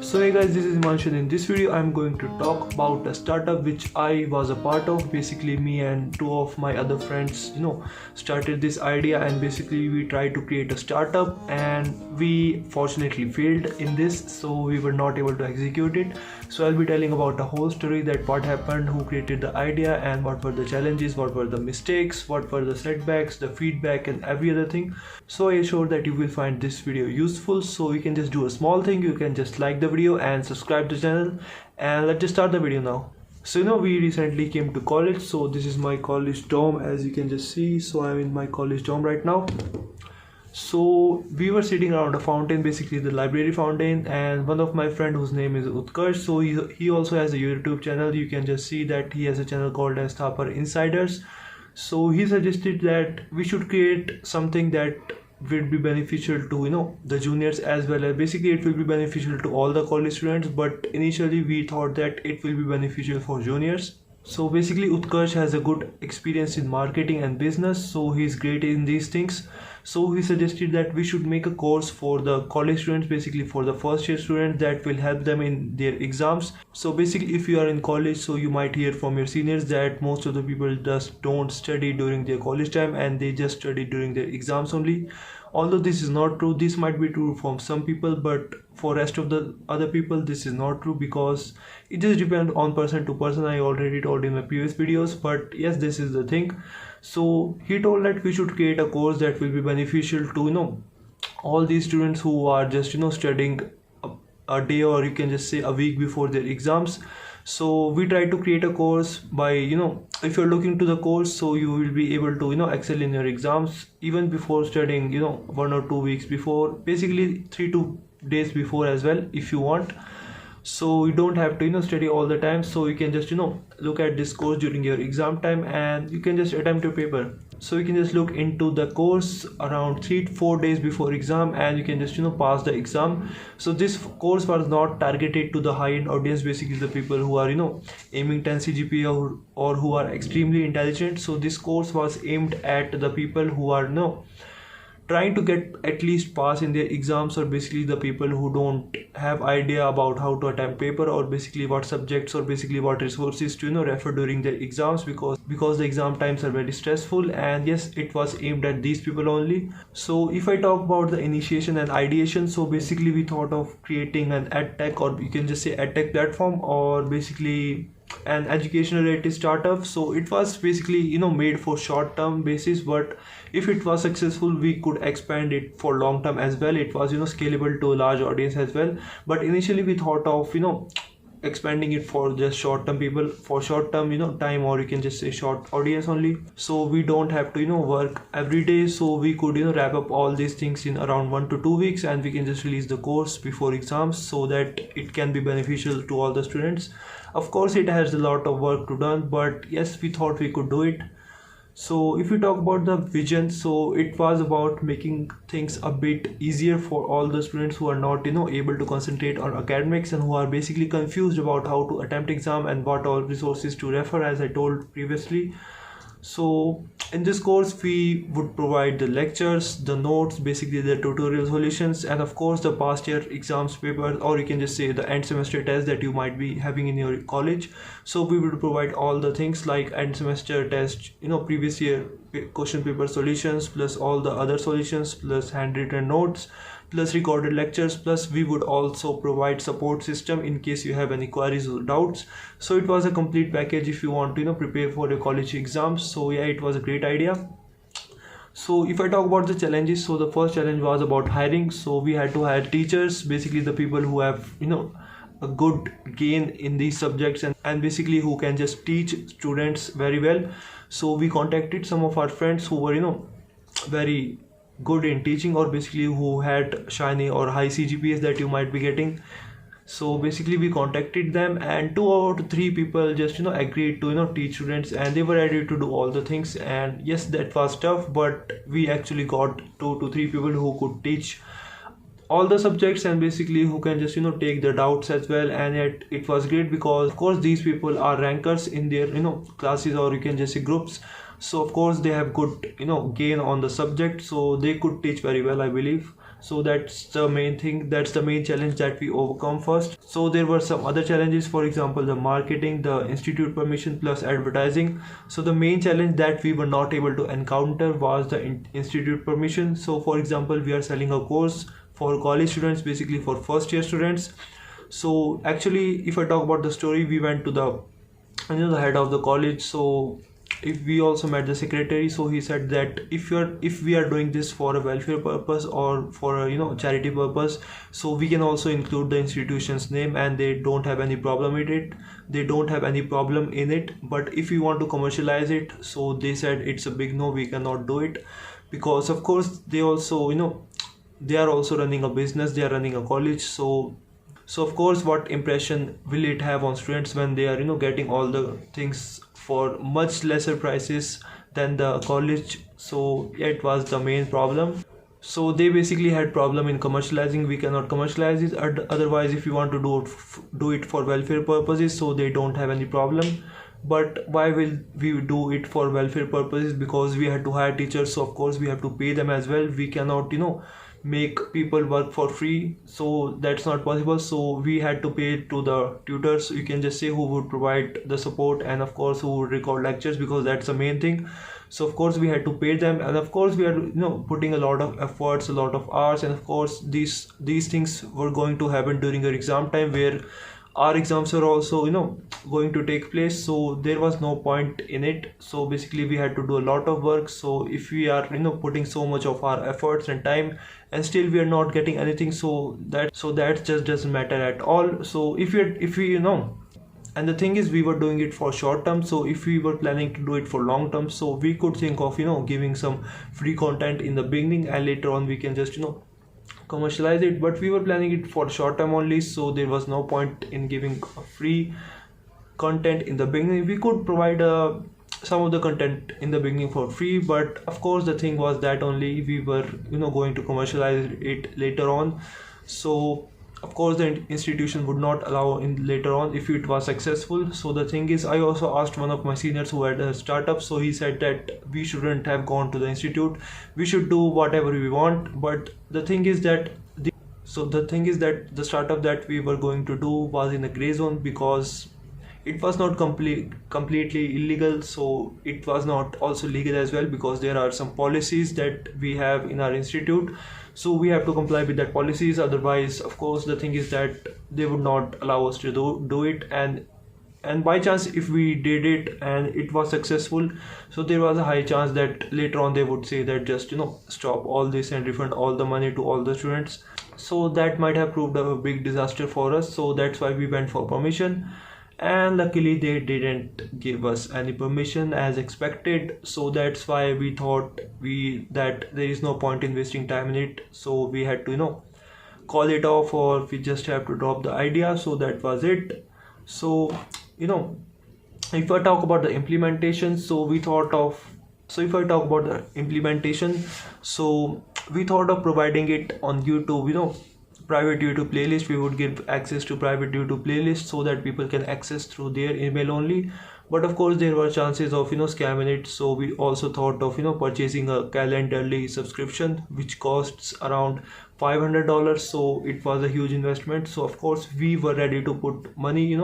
So hey guys, this is Himanshu. In this video I'm going to talk about a startup which I was a part of. Basically me and two of my other friends started this idea, and basically we tried to create a startup, and we fortunately failed in this, so we were not able to execute it. So I'll be telling about the whole story, that what happened, who created the idea, and what were the challenges, what were the mistakes, what were the setbacks, the feedback, and every other thing. So I assure that you will find this video useful. So you can just do a small thing, you can just like the video and subscribe to the channel, and let's just start the video now. So we recently came to college, so this is my college dorm, as you can just see. So I'm in my college dorm right now. So we were sitting around a fountain, basically the library fountain, and one of my friend whose name is Utkarsh, so he also has a YouTube channel. You can just see that he has a channel called as Thapar Insiders. So he suggested that we should create something that will be beneficial to the juniors, as well as basically it will be beneficial to all the college students, but initially we thought that it will be beneficial for juniors. So basically Utkarsh has a good experience in marketing and business, so he's great in these things. So he suggested that we should make a course for the college students, basically for the first year students, that will help them in their exams. So basically if you are in college, so you might hear from your seniors that most of the people just don't study during their college time, and they just study during their exams only. Although this is not true, this might be true from some people, but for rest of the other people this is not true, because it just depends on person to person. I already told in my previous videos, but yes, this is the thing. So he told that we should create a course that will be beneficial to all these students who are just studying a day, or you can just say a week before their exams. So we try to create a course by if you're looking to the course, so you will be able to excel in your exams even before studying 1 or 2 weeks before, basically 3 to days before as well if you want. So you don't have to study all the time, so you can just look at this course during your exam time, and you can just attempt your paper. So you can just look into the course around 3 to 4 days before exam, and you can just pass the exam. So this course was not targeted to the high-end audience, basically the people who are aiming 10 CGPA, or who are extremely intelligent. So this course was aimed at the people who are trying to get at least pass in their exams, or basically the people who don't have idea about how to attempt paper, or basically what subjects, or basically what resources to refer during their exams, because the exam times are very stressful. And yes, it was aimed at these people only. So if I talk about the initiation and ideation, so basically we thought of creating an edtech, or you can just say edtech platform, or basically an education related startup. So it was basically made for short term basis, but if it was successful we could expand it for long term as well. It was scalable to a large audience as well, but initially we thought of expanding it for just short term people, for short term time, or you can just say short audience only, so we don't have to work every day. So we could wrap up all these things in around 1 to 2 weeks, and we can just release the course before exams, so that it can be beneficial to all the students. Of course it has a lot of work to done, but yes, we thought we could do it. So if we talk about the vision, so it was about making things a bit easier for all the students who are not able to concentrate on academics, and who are basically confused about how to attempt exam and what all resources to refer, as I told previously. So in this course we would provide the lectures, the notes, basically the tutorial solutions, and of course the past year exams paper, or you can just say the end semester test that you might be having in your college. So we will provide all the things like end semester test, previous year question paper solutions, plus all the other solutions, plus handwritten notes, plus recorded lectures, plus we would also provide support system in case you have any queries or doubts. So it was a complete package if you want to prepare for your college exams. So yeah, it was a great idea. So if I talk about the challenges, so the first challenge was about hiring. So we had to hire teachers, basically the people who have a good gain in these subjects, and basically who can just teach students very well. So we contacted some of our friends who were very good in teaching, or basically who had shiny or high CGPAs that you might be getting. So basically we contacted them, and 2 or 3 people just agreed to teach students, and they were ready to do all the things. And yes, that was tough, but we actually got 2 to 3 people who could teach all the subjects, and basically who can just take the doubts as well. And yet it was great, because of course these people are rankers in their classes, or you can just say groups. So of course they have good gain on the subject, so they could teach very well, I believe. So that's the main thing, that's the main challenge that we overcome first. So there were some other challenges, for example the marketing, the institute permission plus advertising. So the main challenge that we were not able to encounter was the institute permission. So for example, we are selling a course for college students, basically for first year students. So actually, if I talk about the story, we went to the head of the college. So if we also met the secretary, so he said that if we are doing this for a welfare purpose or for a charity purpose, so we can also include the institution's name and they don't have any problem with it, they don't have any problem in it. But if we want to commercialize it, so they said it's a big no, we cannot do it, because of course they also they are also running a business, they are running a college. So of course, what impression will it have on students when they are getting all the things for much lesser prices than the college? So it was the main problem. So they basically had problem in commercializing. We cannot commercialize it otherwise if you want to do it for welfare purposes, so they don't have any problem. But why will we do it for welfare purposes? Because we had to hire teachers, so of course we have to pay them as well. We cannot make people work for free, so that's not possible. So we had to pay to the tutors, you can just say, who would provide the support and of course who would record lectures, because that's the main thing. So of course we had to pay them, and of course we are putting a lot of efforts, a lot of hours, and of course these things were going to happen during our exam time, where our exams are also going to take place. So there was no point in it. So basically we had to do a lot of work. So if we are putting so much of our efforts and time and still we are not getting anything, so that just doesn't matter at all. So if we and the thing is, we were doing it for short term. So if we were planning to do it for long term, so we could think of giving some free content in the beginning and later on we can just commercialize it. But we were planning it for short term only, so there was no point in giving free content in the beginning. We could provide some of the content in the beginning for free, but of course the thing was that only we were going to commercialize it later on. So of course the institution would not allow in later on if it was successful. So the thing is, I also asked one of my seniors who had a startup, so he said that we shouldn't have gone to the institute, we should do whatever we want. But the thing is that the startup that we were going to do was in a gray zone, because it was not completely illegal, so it was not also legal as well, because there are some policies that we have in our institute, so we have to comply with that policies. Otherwise, of course, the thing is that they would not allow us to do it. And by chance, if we did it and it was successful, so there was a high chance that later on they would say that just stop all this and refund all the money to all the students. So that might have proved a big disaster for us. So that's why we went for permission, and luckily they didn't give us any permission as expected. So that's why we thought that there is no point in wasting time in it, so we had to call it off, or we just have to drop the idea. So that was it. So if I talk about the implementation, so if I talk about the implementation, so we thought of providing it on YouTube, private YouTube playlist. We would give access to private YouTube playlist so that people can access through their email only. But of course there were chances of scamming it, so we also thought of purchasing a calendarly subscription which costs around $500. So it was a huge investment. So of course we were ready to put money,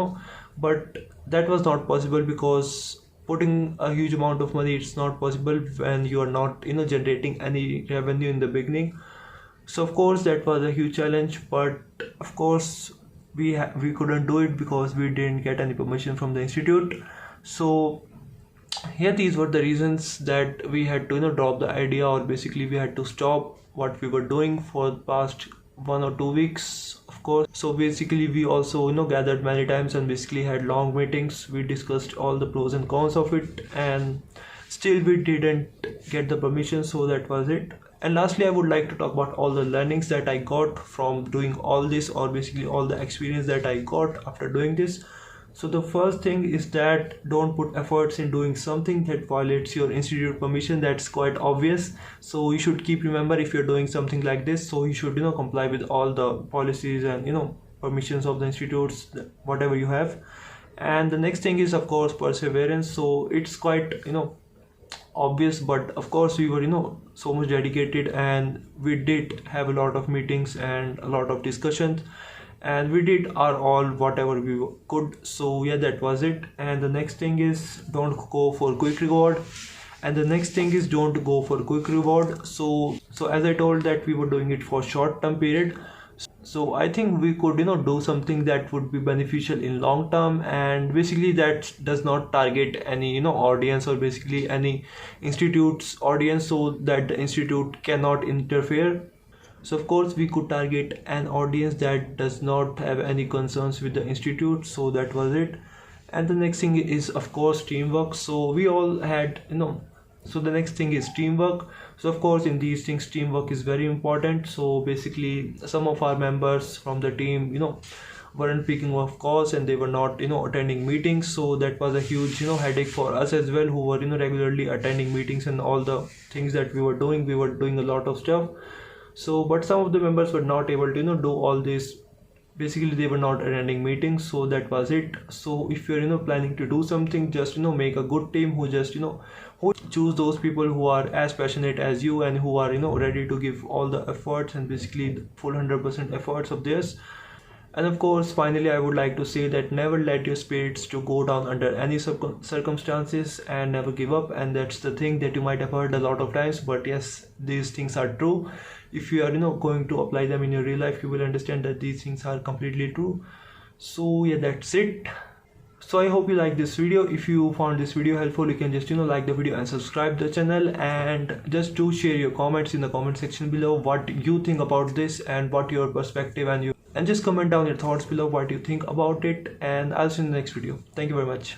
but that was not possible, because putting a huge amount of money, it's not possible when you are not generating any revenue in the beginning. So of course that was a huge challenge, but of course we couldn't do it because we didn't get any permission from the institute. So here these were the reasons that we had to drop the idea, or basically we had to stop what we were doing for the past 1 or 2 weeks, of course. So basically we also gathered many times and basically had long meetings. We discussed all the pros and cons of it, and still we didn't get the permission. So that was it. And lastly, I would like to talk about all the learnings that I got from doing all this, or basically all the experience that I got after doing this. So the first thing is that don't put efforts in doing something that violates your institute permission. That's quite obvious. So you should keep remember, if you're doing something like this, so you should comply with all the policies and permissions of the institutes, whatever you have. And the next thing is of course perseverance. So it's quite obvious, but of course we were so much dedicated, and we did have a lot of meetings and a lot of discussions, and we did our all whatever we could. So yeah, that was it. And the next thing is don't go for quick reward. And the next thing is don't go for quick reward. So as I told that we were doing it for short term period, so I think we could do something that would be beneficial in long term, and basically that does not target any audience, or basically any institute's audience, so that the institute cannot interfere. So of course we could target an audience that does not have any concerns with the institute. So that was it. And the next thing is of course teamwork. So we all had so the next thing is teamwork. So of course in these things teamwork is very important. So basically some of our members from the team weren't picking up calls, and they were not attending meetings. So that was a huge headache for us as well, who were regularly attending meetings, and all the things that we were doing a lot of stuff. So but some of the members were not able to do all this. Basically they were not attending meetings. So that was it. So if you're planning to do something, just make a good team, who just who choose those people who are as passionate as you, and who are ready to give all the efforts, and basically the full 100% efforts of theirs. And of course finally I would like to say that never let your spirits to go down under any circumstances, and never give up. And that's the thing that you might have heard a lot of times, but yes, these things are true. If you are going to apply them in your real life, you will understand that these things are completely true. So yeah, that's it. So I hope you like this video. If you found this video helpful, you can just like the video and subscribe the channel, and just do share your comments in the comment section below, what you think about this, and what your perspective, and just comment down your thoughts below what you think about it. And I'll see you in the next video. Thank you very much.